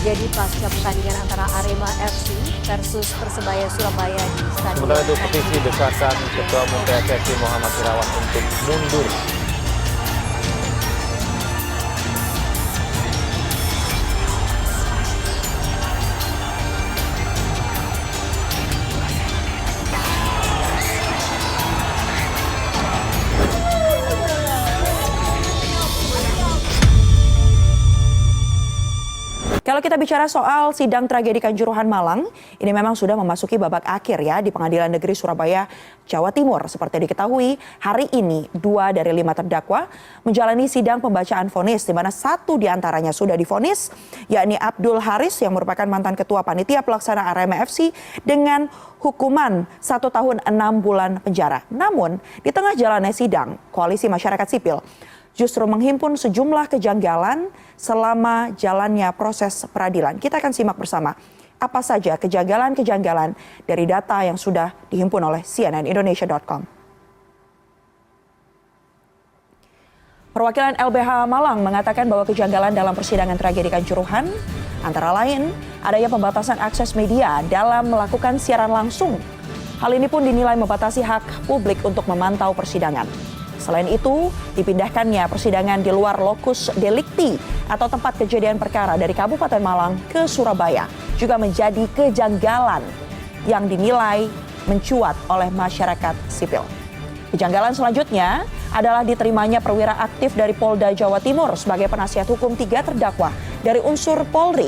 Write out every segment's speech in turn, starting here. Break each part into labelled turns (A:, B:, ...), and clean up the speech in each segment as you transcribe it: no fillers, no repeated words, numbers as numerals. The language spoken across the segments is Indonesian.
A: terjadi pasca pertandingan antara Arema FC versus Persebaya Surabaya di Stadion.
B: Sementara itu petisi desakan Ketua Umum PSSI Muhammad Irawan untuk mundur.
C: Kalau kita bicara soal sidang tragedi Kanjuruhan Malang, ini memang sudah memasuki babak akhir ya di Pengadilan Negeri Surabaya, Jawa Timur. Seperti diketahui, hari ini 2 dari 5 terdakwa menjalani sidang pembacaan vonis, di mana 1 diantaranya sudah divonis, yakni Abdul Haris yang merupakan mantan Ketua Panitia Pelaksana Arema FC dengan hukuman 1 tahun 6 bulan penjara. Namun, di tengah jalannya sidang, Koalisi Masyarakat Sipil justru menghimpun sejumlah kejanggalan selama jalannya proses peradilan. Kita akan simak bersama apa saja kejanggalan-kejanggalan dari data yang sudah dihimpun oleh cnnindonesia.com. Perwakilan LBH Malang mengatakan bahwa kejanggalan dalam persidangan tragedi Kanjuruhan antara lain adanya pembatasan akses media dalam melakukan siaran langsung. Hal ini pun dinilai membatasi hak publik untuk memantau persidangan. Selain itu, dipindahkannya persidangan di luar lokus delikti atau tempat kejadian perkara dari Kabupaten Malang ke Surabaya juga menjadi kejanggalan yang dinilai mencuat oleh masyarakat sipil. Kejanggalan selanjutnya adalah diterimanya perwira aktif dari Polda Jawa Timur sebagai penasihat hukum 3 terdakwa dari unsur Polri.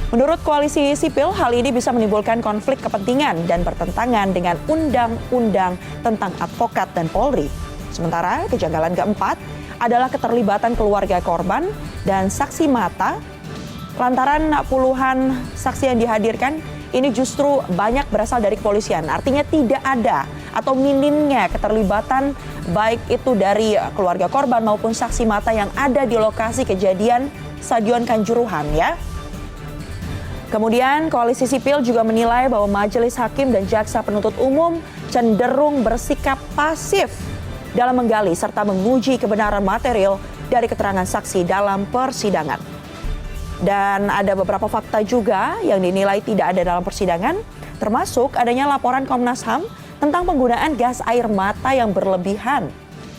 C: Menurut Koalisi Sipil, hal ini bisa menimbulkan konflik kepentingan dan bertentangan dengan undang-undang tentang advokat dan Polri. Sementara kejanggalan keempat adalah keterlibatan keluarga korban dan saksi mata. Lantaran puluhan saksi yang dihadirkan ini justru banyak berasal dari kepolisian. Artinya tidak ada atau minimnya keterlibatan baik itu dari keluarga korban maupun saksi mata yang ada di lokasi kejadian Stadion Kanjuruhan ya. Kemudian Koalisi Sipil juga menilai bahwa Majelis Hakim dan Jaksa Penuntut Umum cenderung bersikap pasif dalam menggali serta menguji kebenaran material dari keterangan saksi dalam persidangan. Dan ada beberapa fakta juga yang dinilai tidak ada dalam persidangan, termasuk adanya laporan Komnas HAM tentang penggunaan gas air mata yang berlebihan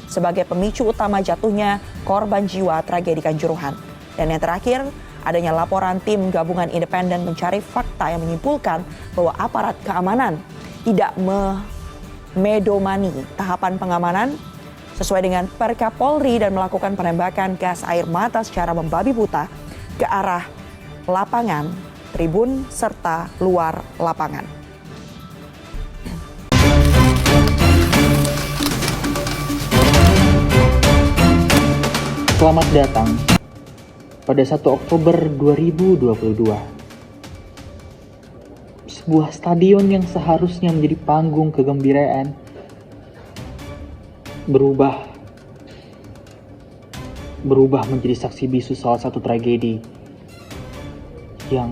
C: sebagai pemicu utama jatuhnya korban jiwa tragedi Kanjuruhan. Dan yang terakhir, adanya laporan tim gabungan independen mencari fakta yang menyimpulkan bahwa aparat keamanan tidak medomani tahapan pengamanan sesuai dengan Perka Polri dan melakukan penembakan gas air mata secara membabi buta ke arah lapangan, tribun, serta luar lapangan.
D: Selamat datang pada 1 Oktober 2022. Sebuah stadion yang seharusnya menjadi panggung kegembiraan berubah menjadi saksi bisu salah satu tragedi yang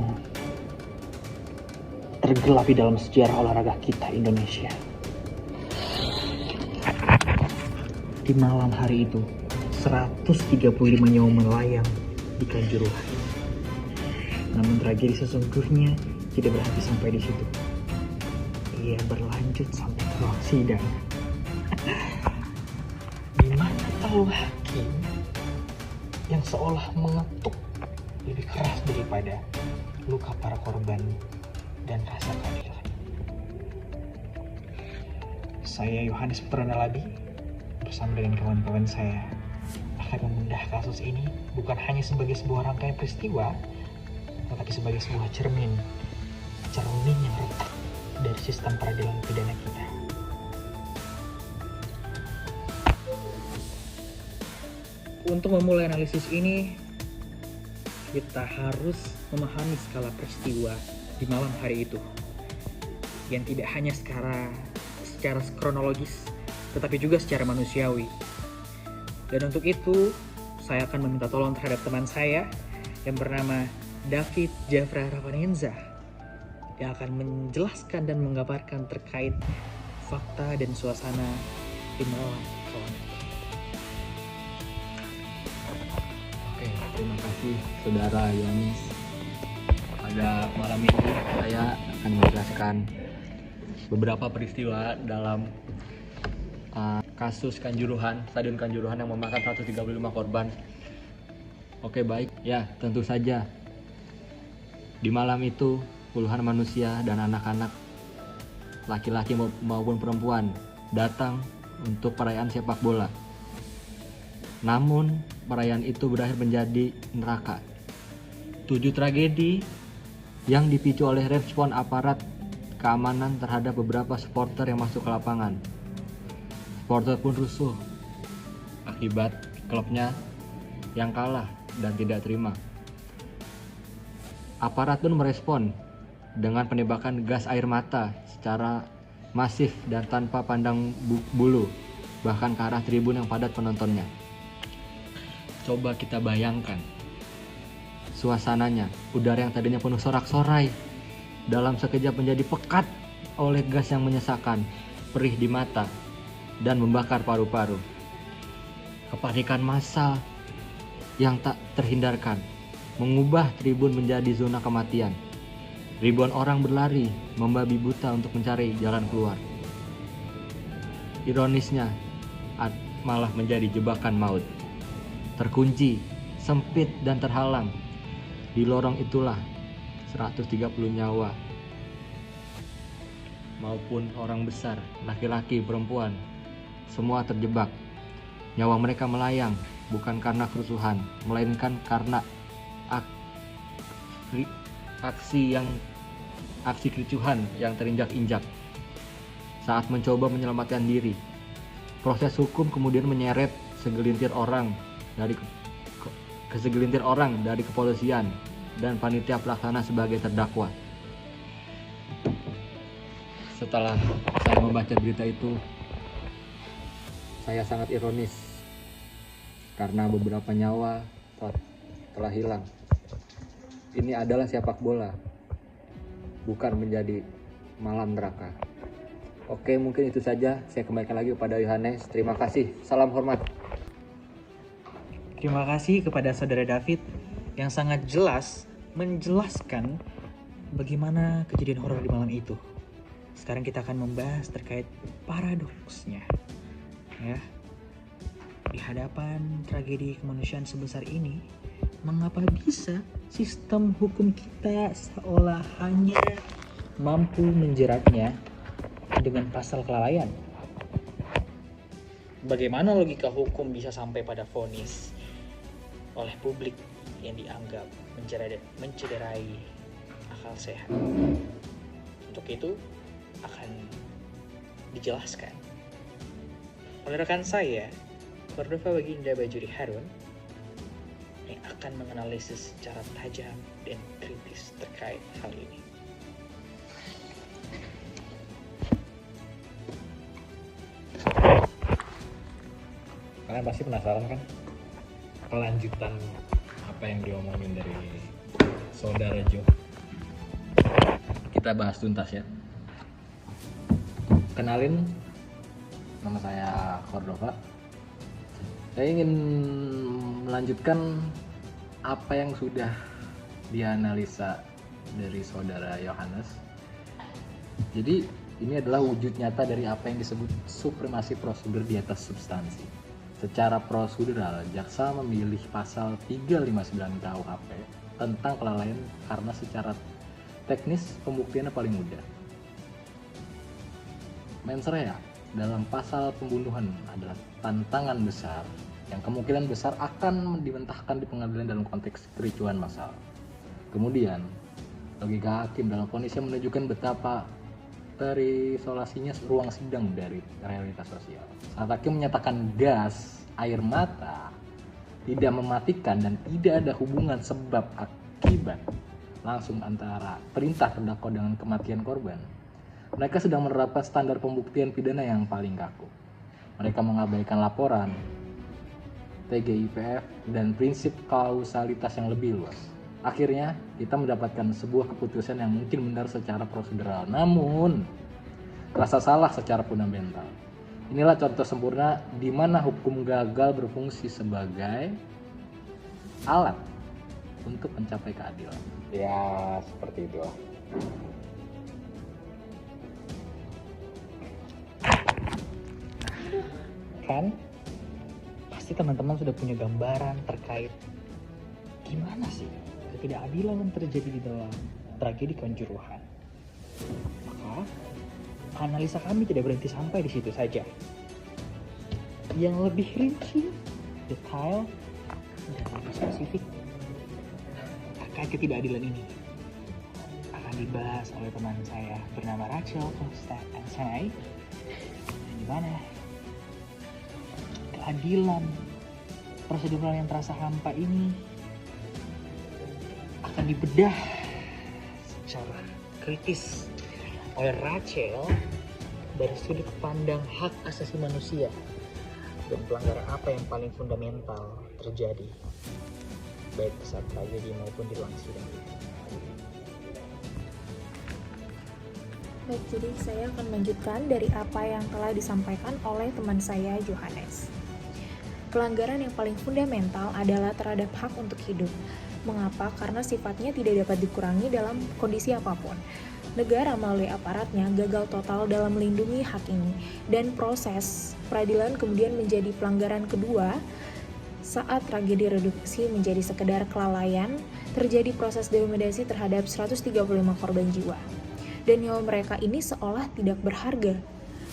D: tergelap di dalam sejarah olahraga kita Indonesia. Di malam hari itu, 135 nyawa melayang di Kanjuruhan. Namun tragedi sesungguhnya tidak berhenti sampai di situ. Ia berlanjut sampai ke ruang sidang. Di mana tahu hakim yang seolah mengetuk lebih keras daripada luka para korban dan rasa keadilan. Saya Yohanes Putra Nalabi bersama dengan kawan-kawan saya akan memendah kasus ini bukan hanya sebagai sebuah rangkaian peristiwa, tetapi sebagai sebuah cermin yang retak dari sistem peradilan pidana kita. Untuk memulai analisis ini, kita harus memahami skala peristiwa di malam hari itu, yang tidak hanya secara kronologis, tetapi juga secara manusiawi. Dan untuk itu, saya akan meminta tolong terhadap teman saya yang bernama David Jafra Ravanenza, yang akan menjelaskan dan menggambarkan terkait fakta dan suasana di malam malam.
E: Oke, terima kasih Saudara Yohanes. Pada malam ini saya akan menjelaskan beberapa peristiwa dalam kasus Kanjuruhan, Stadion Kanjuruhan yang memakan 135 korban. Oke, baik. Ya, tentu saja di malam itu puluhan manusia dan anak-anak, laki-laki maupun perempuan, datang untuk perayaan sepak bola. Namun perayaan itu berakhir menjadi neraka. 7 tragedi yang dipicu oleh respon aparat keamanan terhadap beberapa supporter yang masuk ke lapangan. Supporter pun rusuh akibat klubnya yang kalah dan tidak terima. Aparat pun merespon dengan penembakan gas air mata secara masif dan tanpa pandang bulu, bahkan ke arah tribun yang padat penontonnya. Coba kita bayangkan suasananya, udara yang tadinya penuh sorak-sorai dalam sekejap menjadi pekat oleh gas yang menyesakan, perih di mata, dan membakar paru-paru. Kepanikan massal yang tak terhindarkan mengubah tribun menjadi zona kematian. Ribuan orang berlari membabi buta untuk mencari jalan keluar. Ironisnya, malah menjadi jebakan maut. Terkunci, sempit dan terhalang. Di lorong itulah 130 nyawa maupun orang besar, laki-laki, perempuan, semua terjebak. Nyawa mereka melayang bukan karena kerusuhan, melainkan karena aksi kericuhan yang terinjak-injak. Saat mencoba menyelamatkan diri, proses hukum kemudian menyeret segelintir orang dari kepolisian dan panitia pelaksana sebagai terdakwa. Setelah saya membaca berita itu, saya sangat ironis karena beberapa nyawa telah hilang. Ini adalah sepak bola, bukan menjadi malam neraka. Oke, mungkin itu saja. Saya kembalikan lagi kepada Yohanes. Terima kasih. Salam hormat.
D: Terima kasih kepada Saudara David yang sangat jelas menjelaskan bagaimana kejadian horor di malam itu. Sekarang kita akan membahas terkait paradoksnya. Ya. Di hadapan tragedi kemanusiaan sebesar ini, mengapa bisa sistem hukum kita seolah hanya mampu menjeratnya dengan pasal kelalaian? Bagaimana logika hukum bisa sampai pada vonis oleh publik yang dianggap mencederai akal sehat? Untuk itu akan dijelaskan oleh rekan saya, Cordova Baginda Bajuri Harun, yang akan menganalisis secara tajam dan kritis terkait hal ini.
B: Kalian pasti penasaran kan? Kelanjutan apa yang diomongin dari Saudara Jo.
E: Kita bahas tuntas ya.
B: Kenalin, nama saya Cordova. Saya ingin melanjutkan apa yang sudah dianalisa dari Saudara Yohanes. Jadi ini adalah wujud nyata dari apa yang disebut supremasi prosedur di atas substansi. Secara prosedural, jaksa memilih pasal 359 KUHP tentang kelalaian karena secara teknis pembuktiannya paling mudah. Mens rea dalam pasal pembunuhan adalah tantangan besar yang kemungkinan besar akan dimentahkan di pengadilan dalam konteks kericuhan massal. Kemudian, logika hakim dalam vonisnya menunjukkan betapa terisolasinya ruang sidang dari realitas sosial. Saat hakim menyatakan gas air mata tidak mematikan dan tidak ada hubungan sebab akibat langsung antara perintah terdakwa dengan kematian korban, mereka sedang menerapkan standar pembuktian pidana yang paling kaku. Mereka mengabaikan laporan, TGIPF, dan prinsip kausalitas yang lebih luas. Akhirnya, kita mendapatkan sebuah keputusan yang mungkin benar secara prosedural, namun terasa salah secara fundamental. Inilah contoh sempurna di mana hukum gagal berfungsi sebagai alat untuk mencapai keadilan.
E: Ya, seperti itu.
D: Kan pasti teman-teman sudah punya gambaran terkait gimana sih ketidakadilan yang terjadi di dalam tragedi Kanjuruhan. Maka analisa kami tidak berhenti sampai di situ saja. Yang lebih rinci, detail, dan lebih spesifik terkait ketidakadilan ini akan dibahas oleh teman saya bernama Rachel Constantine, di mana keadilan prosedural yang terasa hampa ini akan dibedah secara kritis oleh Rachel dari sudut pandang hak asasi manusia dan pelanggaran apa yang paling fundamental terjadi baik saat tragedi maupun di ruang sidang.
F: Baik, jadi saya akan melanjutkan dari apa yang telah disampaikan oleh teman saya Johannes. Pelanggaran yang paling fundamental adalah terhadap hak untuk hidup. Mengapa? Karena sifatnya tidak dapat dikurangi dalam kondisi apapun. Negara melalui aparatnya gagal total dalam melindungi hak ini, dan proses peradilan kemudian menjadi pelanggaran kedua saat tragedi reduksi menjadi sekedar kelalaian, terjadi proses dehumaniasi terhadap 135 korban jiwa. Dan nyawa mereka ini seolah tidak berharga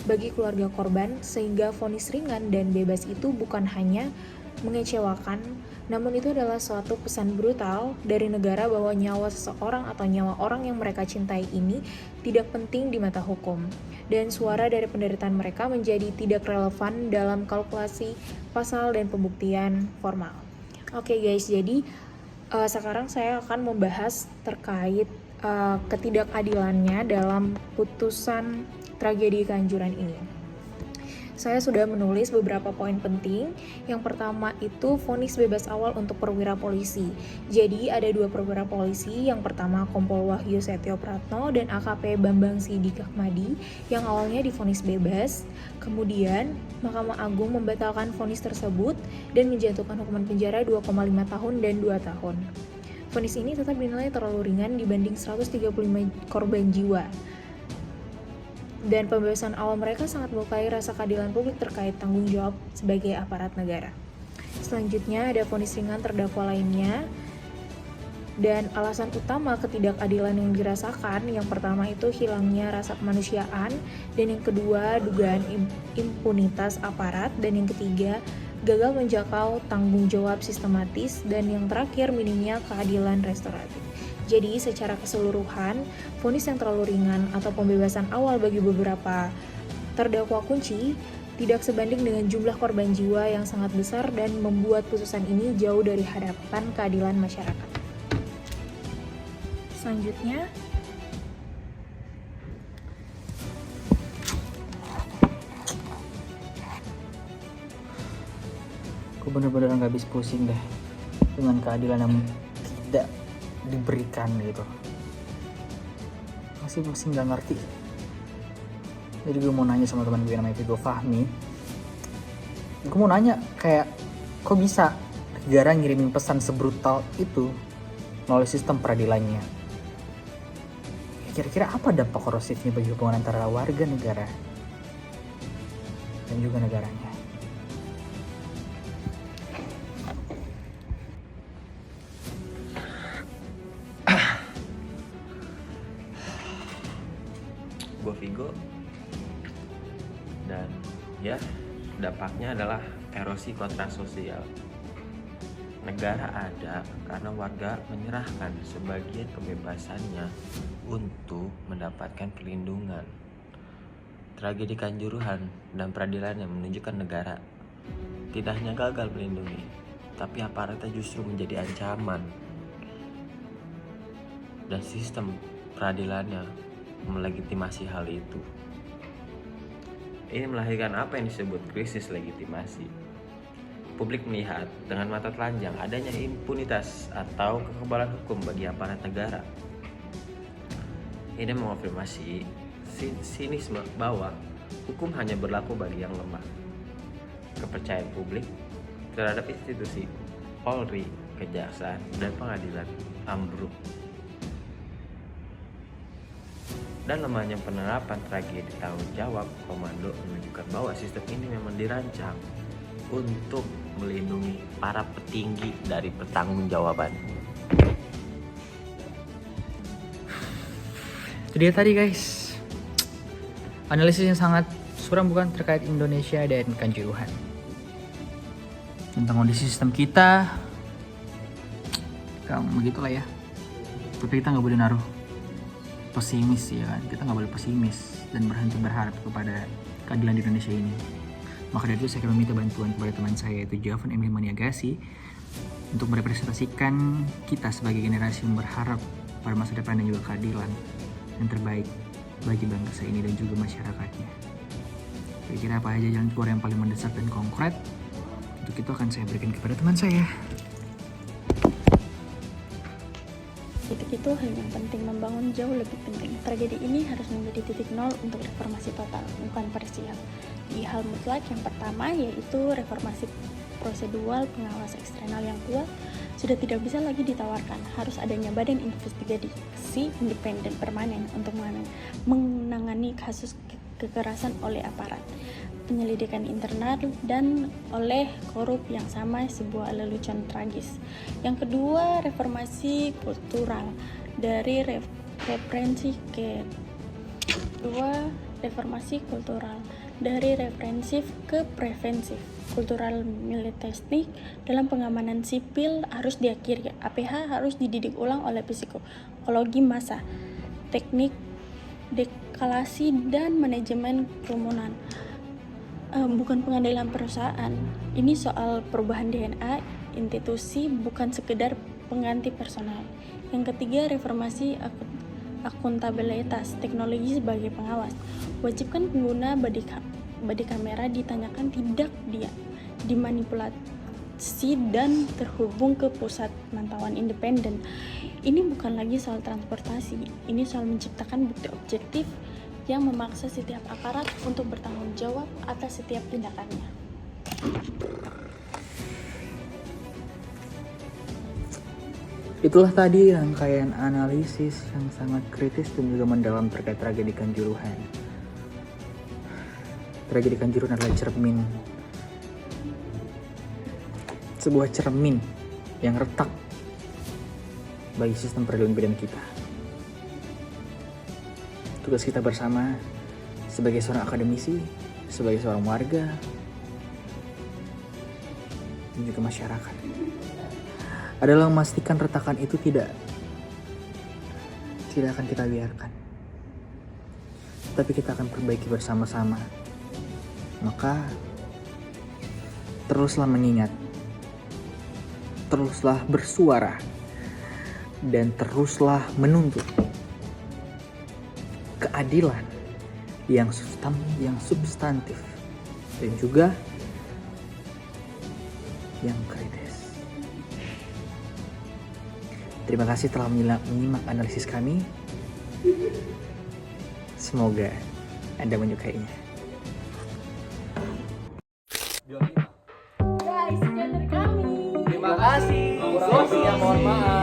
F: bagi keluarga korban, sehingga vonis ringan dan bebas itu bukan hanya mengecewakan, namun itu adalah suatu pesan brutal dari negara bahwa nyawa seseorang atau nyawa orang yang mereka cintai ini tidak penting di mata hukum, dan suara dari penderitaan mereka menjadi tidak relevan dalam kalkulasi pasal dan pembuktian formal. Oke guys, jadi sekarang saya akan membahas terkait ketidakadilannya dalam putusan tragedi Kanjuruhan ini. Saya sudah menulis beberapa poin penting. Yang pertama itu vonis bebas awal untuk perwira polisi. Jadi ada dua perwira polisi. Yang pertama Kompol Wahyu Setio Pratno dan AKP Bambang Sidiki Ahmadi yang awalnya divonis bebas. Kemudian Mahkamah Agung membatalkan vonis tersebut dan menjatuhkan hukuman penjara 2,5 tahun dan 2 tahun. Vonis ini tetap dinilai terlalu ringan dibanding 135 korban jiwa. Dan pembebasan awal mereka sangat melukai rasa keadilan publik terkait tanggung jawab sebagai aparat negara. Selanjutnya ada vonis ringan terdakwa lainnya. Dan alasan utama ketidakadilan yang dirasakan, yang pertama itu hilangnya rasa kemanusiaan, dan yang kedua dugaan impunitas aparat, dan yang ketiga gagal menjangkau tanggung jawab sistematis, dan yang terakhir minimnya keadilan restoratif. Jadi secara keseluruhan, vonis yang terlalu ringan atau pembebasan awal bagi beberapa terdakwa kunci tidak sebanding dengan jumlah korban jiwa yang sangat besar dan membuat putusan ini jauh dari harapan keadilan masyarakat. Selanjutnya,
D: aku bener-bener gak habis pusing deh dengan keadilan yang tidak diberikan gitu. Masih pusing gak ngerti. Jadi gue mau nanya sama teman gue namanya Vigo Fahmi. Gue mau nanya kayak kok bisa negara ngirimin pesan sebrutal itu melalui sistem peradilannya. Kira-kira apa dampak korosifnya bagi hubungan antara warga negara dan juga negaranya?
G: Gue Vigo, dan ya dampaknya adalah erosi kontrak sosial. Negara ada karena warga menyerahkan sebagian kebebasannya untuk mendapatkan perlindungan. Tragedi Kanjuruhan dan peradilannya menunjukkan negara tidak hanya gagal melindungi, tapi aparatnya justru menjadi ancaman. Dan sistem peradilannya melegitimasi hal itu. Ini melahirkan apa yang disebut krisis legitimasi. Publik melihat dengan mata telanjang adanya impunitas atau kekebalan hukum bagi aparat negara. Ini mengonfirmasi sinisme bahwa hukum hanya berlaku bagi yang lemah. Kepercayaan publik terhadap institusi Polri, kejaksaan, dan pengadilan ambruk. Dan lemahnya penerapan tragedi tanggung jawab komando menunjukkan bahwa sistem ini memang dirancang untuk melindungi para petinggi dari pertanggungjawaban.
D: Itu dia tadi guys, analisis yang sangat suram bukan terkait Indonesia dan Kanjuruhan. Tentang kondisi sistem kita, begitulah ya. Tapi kita nggak boleh naruh pesimis ya kan, kita nggak boleh pesimis dan berhenti berharap kepada keadilan di Indonesia ini. Maka dari itu saya akan meminta bantuan kepada teman saya yaitu Javan Emil Maniagasi untuk merepresentasikan kita sebagai generasi yang berharap pada masa depan dan juga keadilan yang terbaik bagi bangsa ini dan juga masyarakatnya. Kira-kira apa aja jalan keluar yang paling mendesak dan konkret, untuk itu akan saya berikan kepada teman saya.
H: Itu hal yang penting, membangun jauh lebih penting. Tragedi ini harus menjadi titik nol untuk reformasi total, bukan parsial. Di hal mutlak yang pertama yaitu reformasi prosedural pengawas eksternal yang kuat sudah tidak bisa lagi ditawarkan. Harus adanya badan investigasi independen permanen untuk menangani kasus kekerasan oleh aparat, penyelidikan internal, dan oleh korup yang sama, sebuah lelucon tragis. Yang kedua, reformasi kultural dari reprensif ke preventif. Kultural militeristik dalam pengamanan sipil harus diakhiri. APH harus dididik ulang oleh psikologi massa, teknik deeskalasi dan manajemen kerumunan. Bukan pengadilan perusahaan. Ini soal perubahan DNA institusi, bukan sekedar pengganti personal. Yang ketiga, reformasi akuntabilitas teknologi sebagai pengawas. Wajibkan pengguna body kamera ditanyakan tidak dimanipulasi dan terhubung ke pusat pemantauan independen. Ini bukan lagi soal transportasi, ini soal menciptakan bukti objektif yang memaksa setiap aparat untuk bertanggung jawab atas setiap tindakannya.
D: Itulah tadi rangkaian analisis yang sangat kritis dan juga mendalam terkait tragedi Kanjuruhan. Tragedi Kanjuruhan adalah sebuah cermin yang retak bagi sistem peradilan pidana kita. Tugas kita bersama sebagai seorang akademisi, sebagai seorang warga, dan juga masyarakat adalah memastikan retakan itu tidak akan kita biarkan, tapi kita akan perbaiki bersama-sama. Maka teruslah mengingat, teruslah bersuara, dan teruslah menuntut keadilan yang substantif dan juga yang kritis. Terima kasih telah menyimak analisis kami. Semoga Anda menyukainya.
A: Guys, sekian dari kami.
B: Terima kasih. Kurang lebihnya mohon maaf.